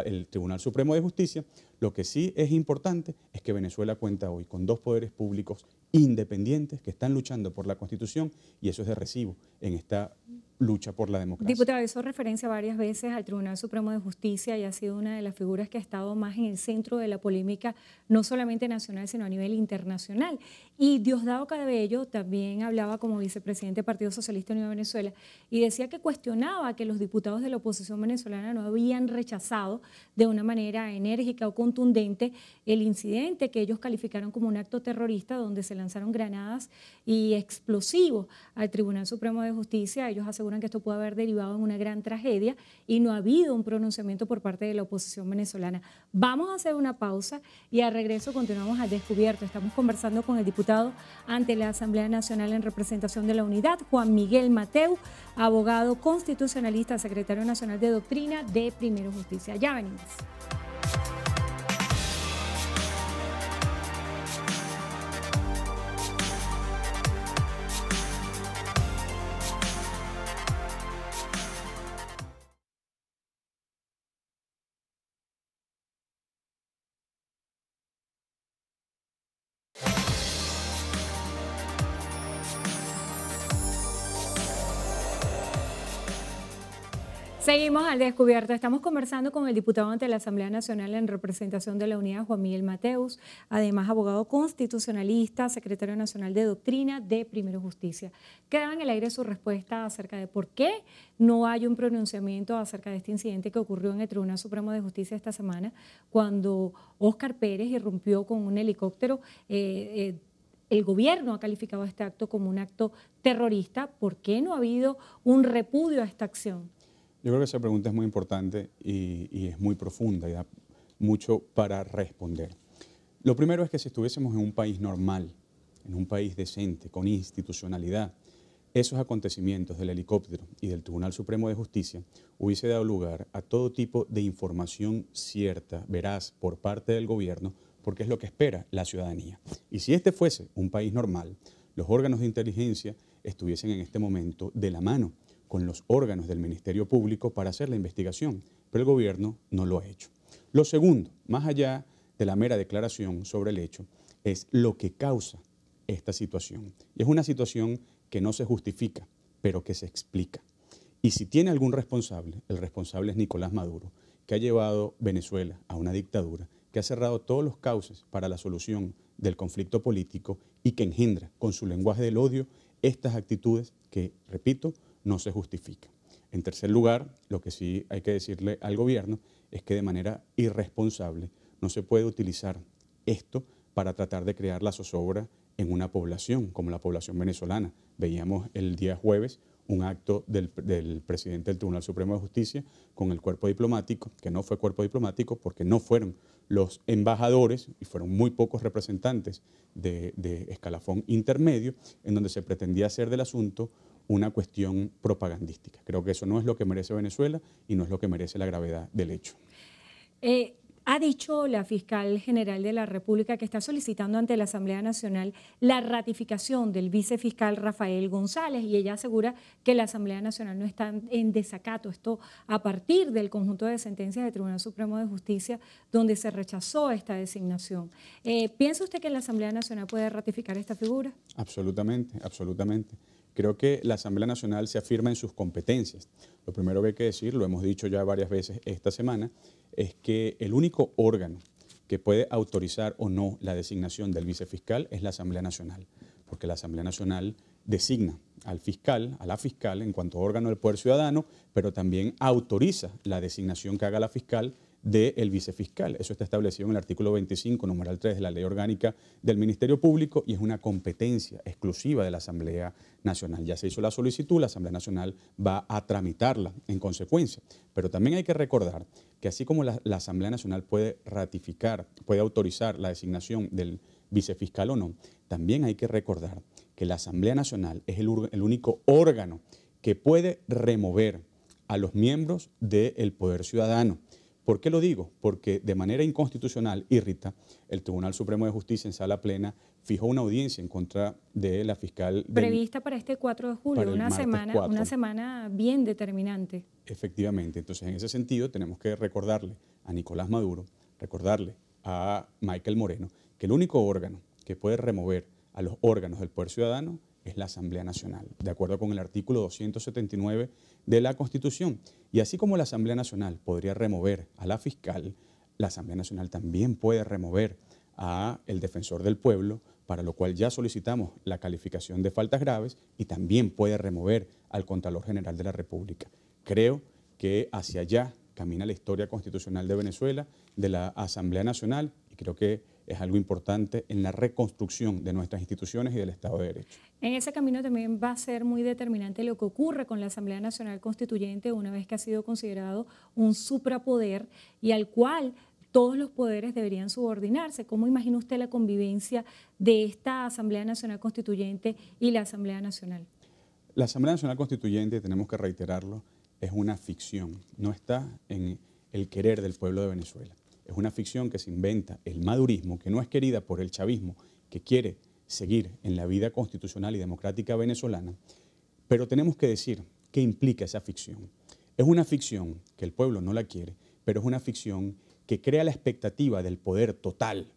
el Tribunal Supremo de Justicia. Lo que sí es importante es que Venezuela cuenta hoy con dos poderes públicos independientes que están luchando por la Constitución, y eso es de recibo en esta lucha por la democracia. Diputado, hizo referencia varias veces al Tribunal Supremo de Justicia y ha sido una de las figuras que ha estado más en el centro de la polémica, no solamente nacional, sino a nivel internacional. Y Diosdado Cabello también hablaba como vicepresidente del Partido Socialista Unido de Venezuela y decía que cuestionaba que los diputados de la oposición venezolana no habían rechazado de una manera enérgica o contundente el incidente que ellos calificaron como un acto terrorista donde se lanzaron granadas y explosivos al Tribunal Supremo de Justicia. Ellos aseguran que esto puede haber derivado en una gran tragedia y no ha habido un pronunciamiento por parte de la oposición venezolana. Vamos a hacer una pausa y al regreso continuamos al descubierto. Estamos conversando con el diputado ante la Asamblea Nacional en representación de la Unidad, Juan Miguel Mateu, abogado constitucionalista, secretario nacional de Doctrina de Primero Justicia. Ya venimos. Seguimos al descubierto. Estamos conversando con el diputado ante la Asamblea Nacional en representación de la Unidad, Juan Miguel Mateus, además abogado constitucionalista, secretario nacional de Doctrina de Primero Justicia. Queda en el aire su respuesta acerca de por qué no hay un pronunciamiento acerca de este incidente que ocurrió en el Tribunal Supremo de Justicia esta semana, cuando Óscar Pérez irrumpió con un helicóptero. El gobierno ha calificado este acto como un acto terrorista. ¿Por qué no ha habido un repudio a esta acción? Yo creo que esa pregunta es muy importante y es muy profunda y da mucho para responder. Lo primero es que si estuviésemos en un país normal, en un país decente, con institucionalidad, esos acontecimientos del helicóptero y del Tribunal Supremo de Justicia hubiese dado lugar a todo tipo de información cierta, veraz, por parte del gobierno, porque es lo que espera la ciudadanía. Y si este fuese un país normal, los órganos de inteligencia estuviesen en este momento de la mano con los órganos del Ministerio Público para hacer la investigación, pero el gobierno no lo ha hecho. Lo segundo, más allá de la mera declaración sobre el hecho, es lo que causa esta situación. Y es una situación que no se justifica, pero que se explica. Y si tiene algún responsable, el responsable es Nicolás Maduro, que ha llevado Venezuela a una dictadura, que ha cerrado todos los cauces para la solución del conflicto político y que engendra con su lenguaje del odio estas actitudes que, repito, no se justifica. En tercer lugar, lo que sí hay que decirle al gobierno es que de manera irresponsable no se puede utilizar esto para tratar de crear la zozobra en una población como la población venezolana. Veíamos el día jueves un acto del presidente del Tribunal Supremo de Justicia con el cuerpo diplomático, que no fue cuerpo diplomático porque no fueron los embajadores y fueron muy pocos representantes de escalafón intermedio, en donde se pretendía hacer del asunto una cuestión propagandística. Creo que eso no es lo que merece Venezuela y no es lo que merece la gravedad del hecho. Ha dicho la fiscal general de la República que está solicitando ante la Asamblea Nacional la ratificación del vicefiscal Rafael González, y ella asegura que la Asamblea Nacional no está en desacato. Esto a partir del conjunto de sentencias del Tribunal Supremo de Justicia donde se rechazó esta designación. ¿Piensa usted que la Asamblea Nacional puede ratificar esta figura? Absolutamente, absolutamente. Creo que la Asamblea Nacional se afirma en sus competencias. Lo primero que hay que decir, lo hemos dicho ya varias veces esta semana, es que el único órgano que puede autorizar o no la designación del vicefiscal es la Asamblea Nacional, porque la Asamblea Nacional designa al fiscal, a la fiscal en cuanto a órgano del poder ciudadano, pero también autoriza la designación que haga la fiscal del vicefiscal. Eso está establecido en el artículo 25, numeral 3 de la Ley Orgánica del Ministerio Público y es una competencia exclusiva de la Asamblea Nacional. Ya se hizo la solicitud, la Asamblea Nacional va a tramitarla en consecuencia. Pero también hay que recordar que así como la Asamblea Nacional puede ratificar, puede autorizar la designación del vicefiscal o no, también hay que recordar que la Asamblea Nacional es el único órgano que puede remover a los miembros del Poder Ciudadano. ¿Por qué lo digo? Porque de manera inconstitucional, Rita, el Tribunal Supremo de Justicia en sala plena fijó una audiencia en contra de la fiscal. Prevista para este 4 de julio, una semana bien determinante. Efectivamente. Entonces, en ese sentido, tenemos que recordarle a Nicolás Maduro, recordarle a Michael Moreno, que el único órgano que puede remover a los órganos del Poder Ciudadano es la Asamblea Nacional, de acuerdo con el artículo 279 de la Constitución. Y así como la Asamblea Nacional podría remover a la fiscal, la Asamblea Nacional también puede remover a el defensor del pueblo, para lo cual ya solicitamos la calificación de faltas graves, y también puede remover al Contralor General de la República. Creo que hacia allá camina la historia constitucional de Venezuela, de la Asamblea Nacional, y creo que es algo importante en la reconstrucción de nuestras instituciones y del Estado de Derecho. En ese camino también va a ser muy determinante lo que ocurre con la Asamblea Nacional Constituyente una vez que ha sido considerado un suprapoder y al cual todos los poderes deberían subordinarse. ¿Cómo imagina usted la convivencia de esta Asamblea Nacional Constituyente y la Asamblea Nacional? La Asamblea Nacional Constituyente, tenemos que reiterarlo, es una ficción, no está en el querer del pueblo de Venezuela. Es una ficción que se inventa el madurismo, que no es querida por el chavismo, que quiere seguir en la vida constitucional y democrática venezolana, pero tenemos que decir qué implica esa ficción. Es una ficción que el pueblo no la quiere, pero es una ficción que crea la expectativa del poder total.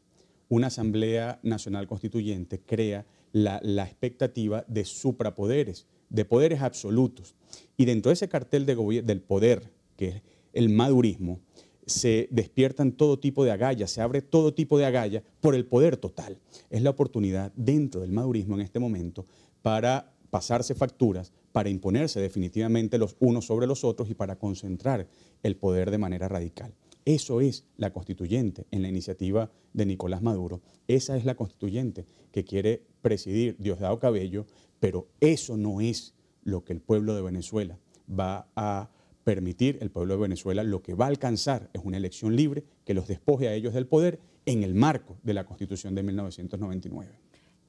Una Asamblea Nacional Constituyente crea la expectativa de suprapoderes, de poderes absolutos. Y dentro de ese cartel del poder, que es el madurismo, se despiertan todo tipo de agallas, se abre todo tipo de agallas por el poder total. Es la oportunidad dentro del madurismo en este momento para pasarse facturas, para imponerse definitivamente los unos sobre los otros y para concentrar el poder de manera radical. Eso es la constituyente en la iniciativa de Nicolás Maduro. Esa es la constituyente que quiere presidir Diosdado Cabello, pero eso no es lo que el pueblo de Venezuela va a permitir. El pueblo de Venezuela lo que va a alcanzar es una elección libre que los despoje a ellos del poder en el marco de la Constitución de 1999.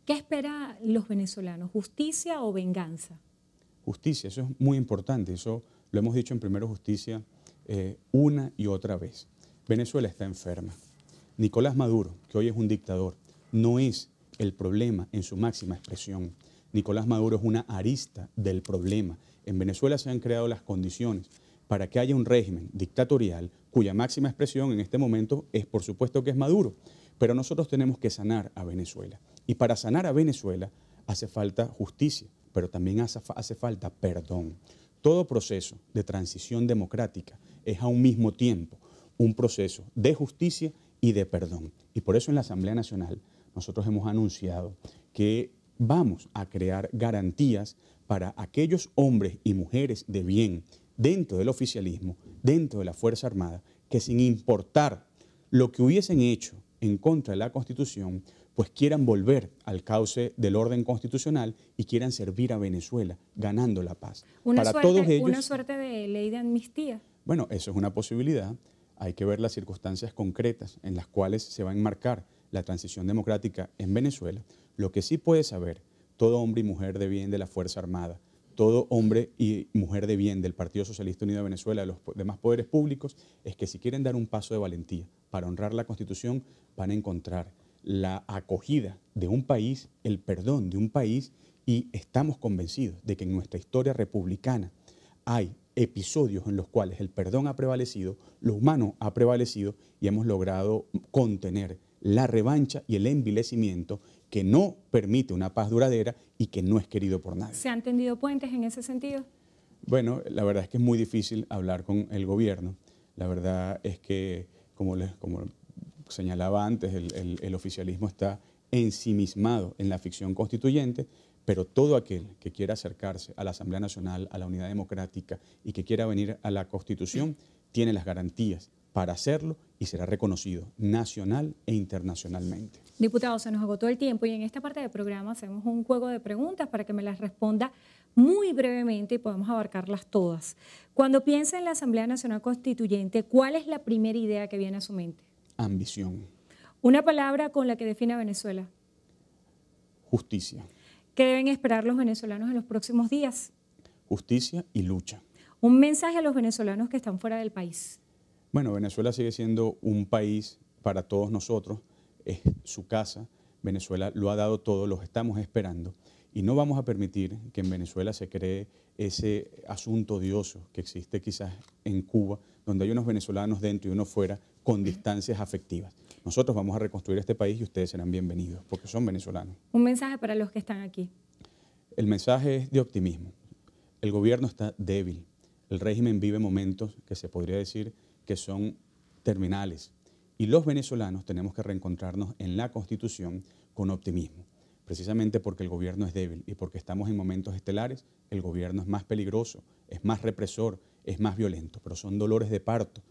¿Qué esperan los venezolanos? ¿Justicia o venganza? Justicia, eso es muy importante. Eso lo hemos dicho en Primero Justicia una y otra vez. Venezuela está enferma. Nicolás Maduro, que hoy es un dictador, no es el problema en su máxima expresión. Nicolás Maduro es una arista del problema. En Venezuela se han creado las condiciones para que haya un régimen dictatorial cuya máxima expresión en este momento es, por supuesto, que es Maduro. Pero nosotros tenemos que sanar a Venezuela. Y para sanar a Venezuela hace falta justicia, pero también hace falta perdón. Todo proceso de transición democrática es a un mismo tiempo un proceso de justicia y de perdón. Y por eso en la Asamblea Nacional nosotros hemos anunciado que vamos a crear garantías para aquellos hombres y mujeres de bien dentro del oficialismo, dentro de la Fuerza Armada, que sin importar lo que hubiesen hecho en contra de la Constitución, pues quieran volver al cauce del orden constitucional y quieran servir a Venezuela, ganando la paz. Una suerte de ley de amnistía. Bueno, eso es una posibilidad. Hay que ver las circunstancias concretas en las cuales se va a enmarcar la transición democrática en Venezuela. Lo que sí puede saber todo hombre y mujer de bien de la Fuerza Armada, todo hombre y mujer de bien del Partido Socialista Unido de Venezuela, de los demás poderes públicos, es que si quieren dar un paso de valentía para honrar la Constitución, van a encontrar la acogida de un país, el perdón de un país, y estamos convencidos de que en nuestra historia republicana hay episodios en los cuales el perdón ha prevalecido, lo humano ha prevalecido y hemos logrado contener la revancha y el envilecimiento que no permite una paz duradera y que no es querido por nadie. ¿Se han tendido puentes en ese sentido? Bueno, la verdad es que es muy difícil hablar con el gobierno. La verdad es que, como señalaba antes, el oficialismo está ensimismado en la ficción constituyente, pero todo aquel que quiera acercarse a la Asamblea Nacional, a la unidad democrática y que quiera venir a la Constitución, tiene las garantías para hacerlo y será reconocido nacional e internacionalmente. Diputado, se nos agotó el tiempo y en esta parte del programa hacemos un juego de preguntas para que me las responda muy brevemente y podamos abarcarlas todas. Cuando piensa en la Asamblea Nacional Constituyente, ¿cuál es la primera idea que viene a su mente? Ambición. Una palabra con la que define a Venezuela. Justicia. ¿Qué deben esperar los venezolanos en los próximos días? Justicia y lucha. Un mensaje a los venezolanos que están fuera del país. Bueno, Venezuela sigue siendo un país para todos nosotros, es su casa, Venezuela lo ha dado todo, los estamos esperando y no vamos a permitir que en Venezuela se cree ese asunto odioso que existe quizás en Cuba, donde hay unos venezolanos dentro y unos fuera con distancias afectivas. Nosotros vamos a reconstruir este país y ustedes serán bienvenidos porque son venezolanos. Un mensaje para los que están aquí. El mensaje es de optimismo. El gobierno está débil, el régimen vive momentos que se podría decir que son terminales. Y los venezolanos tenemos que reencontrarnos en la Constitución con optimismo. Precisamente porque el gobierno es débil y porque estamos en momentos estelares, el gobierno es más peligroso, es más represor, es más violento, pero son dolores de parto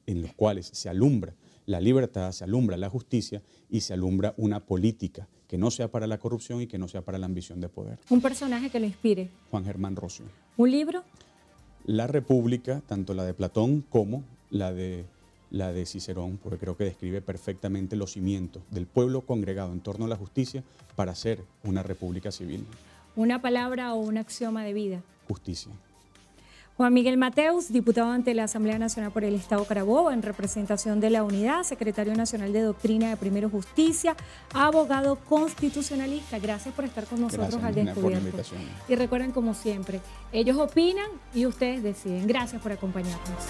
en los cuales se alumbra la libertad, se alumbra la justicia y se alumbra una política que no sea para la corrupción y que no sea para la ambición de poder. Un personaje que lo inspire. Juan Germán Rocio. Un libro. La República, tanto la de Platón como la de Cicerón, porque creo que describe perfectamente los cimientos del pueblo congregado en torno a la justicia para hacer una república civil. Una palabra o un axioma de vida. Justicia. Juan Miguel Mateus, diputado ante la Asamblea Nacional por el Estado Carabobo, en representación de la Unidad, secretario nacional de Doctrina de Primero Justicia, abogado constitucionalista. Gracias por estar con nosotros al descubierto. Y recuerden, como siempre, ellos opinan y ustedes deciden. Gracias por acompañarnos.